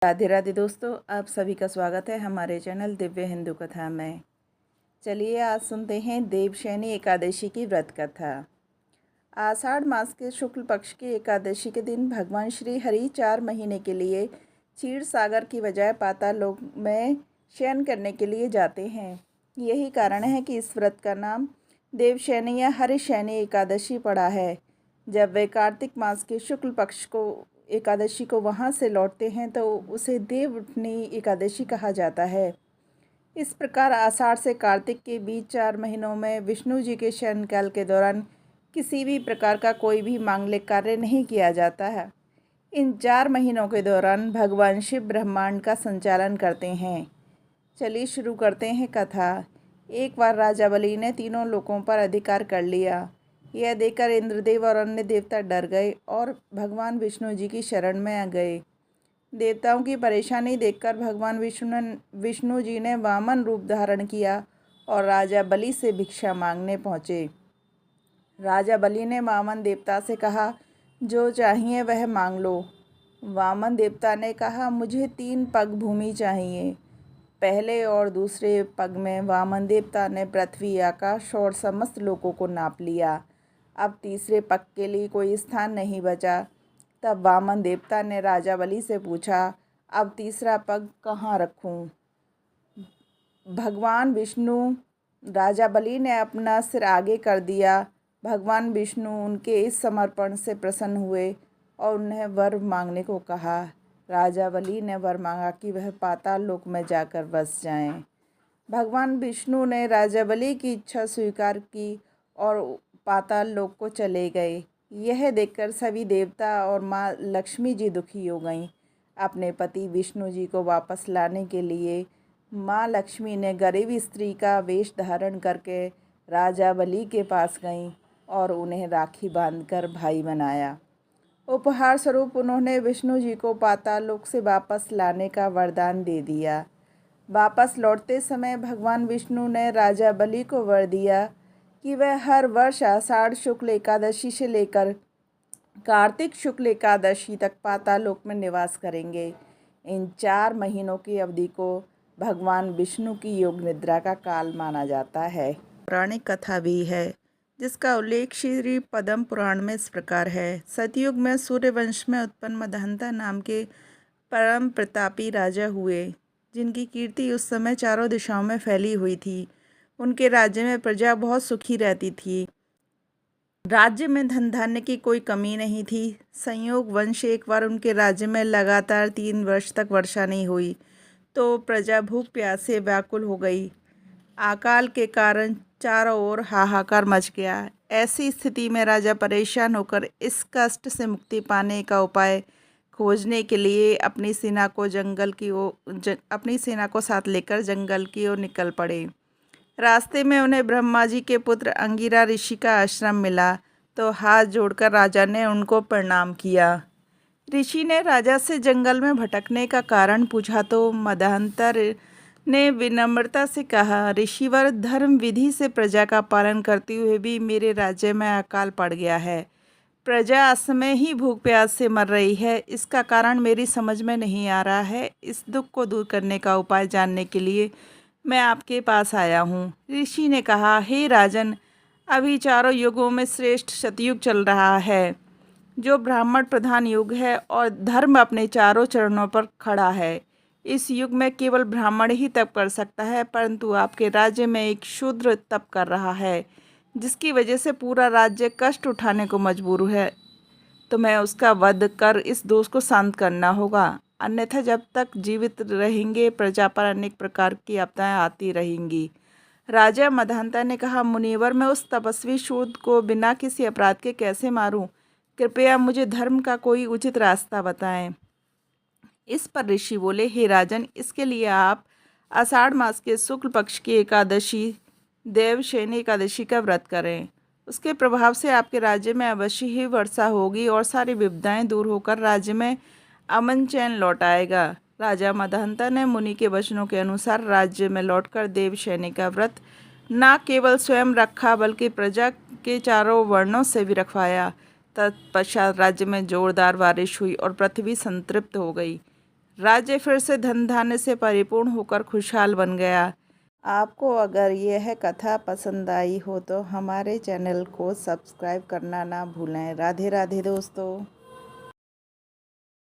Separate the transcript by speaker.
Speaker 1: राधे राधे दोस्तों, आप सभी का स्वागत है हमारे चैनल दिव्य हिंदू कथा में। चलिए आज सुनते हैं देवशयनी एकादशी की व्रत कथा। आषाढ़ मास के शुक्ल पक्ष की एकादशी के दिन भगवान श्री हरि 4 महीने के लिए क्षीर सागर की बजाय पाताल लोक में शयन करने के लिए जाते हैं। यही कारण है कि इस व्रत का नाम देवशयनी या हरिशयनी एकादशी पड़ा है। जब वे कार्तिक मास के शुक्ल पक्ष को एकादशी को वहाँ से लौटते हैं तो उसे देवउठनी एकादशी कहा जाता है। इस प्रकार आषाढ़ से कार्तिक के बीच 4 महीनों में विष्णु जी के शयन काल के दौरान किसी भी प्रकार का कोई भी मांगलिक कार्य नहीं किया जाता है। इन 4 महीनों के दौरान भगवान शिव ब्रह्मांड का संचालन करते हैं। चलिए शुरू करते हैं कथा। एक बार राजा बलि ने तीनों लोकों पर अधिकार कर लिया। यह देखकर इंद्रदेव और अन्य देवता डर गए और भगवान विष्णु जी की शरण में आ गए। देवताओं की परेशानी देखकर भगवान विष्णु जी ने वामन रूप धारण किया और राजा बलि से भिक्षा मांगने पहुँचे। राजा बलि ने वामन देवता से कहा, जो चाहिए वह मांग लो। वामन देवता ने कहा, मुझे 3 पग भूमि चाहिए। पहले और दूसरे पग में वामन देवता ने पृथ्वी, आकाश और समस्त लोकों को नाप लिया। अब तीसरे पग के लिए कोई स्थान नहीं बचा। तब वामन देवता ने राजा बलि से पूछा, अब तीसरा पग कहाँ रखूं? भगवान विष्णु राजा बलि ने अपना सिर आगे कर दिया। भगवान विष्णु उनके इस समर्पण से प्रसन्न हुए और उन्हें वर मांगने को कहा। राजा बलि ने वर मांगा कि वह पाताल लोक में जाकर बस जाएं। भगवान विष्णु ने राजा बलि की इच्छा स्वीकार की और पाताल लोक को चले गए। यह देखकर सभी देवता और माँ लक्ष्मी जी दुखी हो गईं। अपने पति विष्णु जी को वापस लाने के लिए माँ लक्ष्मी ने गरीब स्त्री का वेश धारण करके राजा बलि के पास गईं और उन्हें राखी बांधकर भाई बनाया। उपहार स्वरूप उन्होंने विष्णु जी को पाताल लोक से वापस लाने का वरदान दे दिया। वापस लौटते समय भगवान विष्णु ने राजा बलि को वर दिया कि वह हर वर्ष आषाढ़ शुक्ल एकादशी से लेकर कार्तिक शुक्ल एकादशी तक पाताल लोक में निवास करेंगे। इन 4 महीनों की अवधि को भगवान विष्णु की योग निद्रा का काल माना जाता है। पौराणिक कथा भी है जिसका उल्लेख श्री पद्म पुराण में इस प्रकार है। सतयुग में सूर्यवंश में उत्पन्न मदहंता नाम के परम प्रतापी राजा हुए, जिनकी कीर्ति उस समय चारों दिशाओं में फैली हुई थी। उनके राज्य में प्रजा बहुत सुखी रहती थी। राज्य में धन धान्य की कोई कमी नहीं थी। संयोग वंश एक बार उनके राज्य में लगातार 3 वर्ष तक वर्षा नहीं हुई तो प्रजा भूख प्यास से व्याकुल हो गई। अकाल के कारण चारों ओर हाहाकार मच गया। ऐसी स्थिति में राजा परेशान होकर इस कष्ट से मुक्ति पाने का उपाय खोजने के लिए अपनी सेना को साथ लेकर जंगल की ओर निकल पड़े। रास्ते में उन्हें ब्रह्मा जी के पुत्र अंगिरा ऋषि का आश्रम मिला तो हाथ जोड़कर राजा ने उनको प्रणाम किया। ऋषि ने राजा से जंगल में भटकने का कारण पूछा तो मदहंता ने विनम्रता से कहा, ऋषिवर, धर्म विधि से प्रजा का पालन करते हुए भी मेरे राज्य में अकाल पड़ गया है। प्रजा असमय ही भूख प्यास से मर रही है। इसका कारण मेरी समझ में नहीं आ रहा है। इस दुख को दूर करने का उपाय जानने के लिए मैं आपके पास आया हूँ। ऋषि ने कहा, हे राजन, अभी चारों युगों में श्रेष्ठ सतयुग चल रहा है, जो ब्राह्मण प्रधान युग है और धर्म अपने चारों चरणों पर खड़ा है। इस युग में केवल ब्राह्मण ही तप कर सकता है, परंतु आपके राज्य में एक शूद्र तप कर रहा है, जिसकी वजह से पूरा राज्य कष्ट उठाने को मजबूर है। तो मैं उसका वध कर इस दोष को शांत करना होगा, अन्यथा जब तक जीवित रहेंगे प्रजा पर अनेक प्रकार की आपदाएं आती रहेंगी। राजा मदहंता ने कहा, मुनिवर, मैं उस तपस्वी शूद्र को बिना किसी अपराध के कैसे मारूं? कृपया मुझे धर्म का कोई उचित रास्ता बताएं। इस पर ऋषि बोले, हे राजन, इसके लिए आप आषाढ़ मास के शुक्ल पक्ष की एकादशी देवशयनी एकादशी का व्रत करें। उसके प्रभाव से आपके राज्य में अवश्य ही वर्षा होगी और सारी विपदाएं दूर होकर राज्य में अमन चैन लौट आएगा। राजा मदहंता ने मुनि के वचनों के अनुसार राज्य में लौटकर देवशयनी का व्रत न केवल स्वयं रखा बल्कि प्रजा के चारों वर्णों से भी रखवाया। तत्पश्चात राज्य में जोरदार बारिश हुई और पृथ्वी संतृप्त हो गई। राज्य फिर से धन धान्य से परिपूर्ण होकर खुशहाल बन गया। आपको अगर यह कथा पसंद आई हो तो हमारे चैनल को सब्सक्राइब करना ना भूलें। राधे राधे दोस्तों।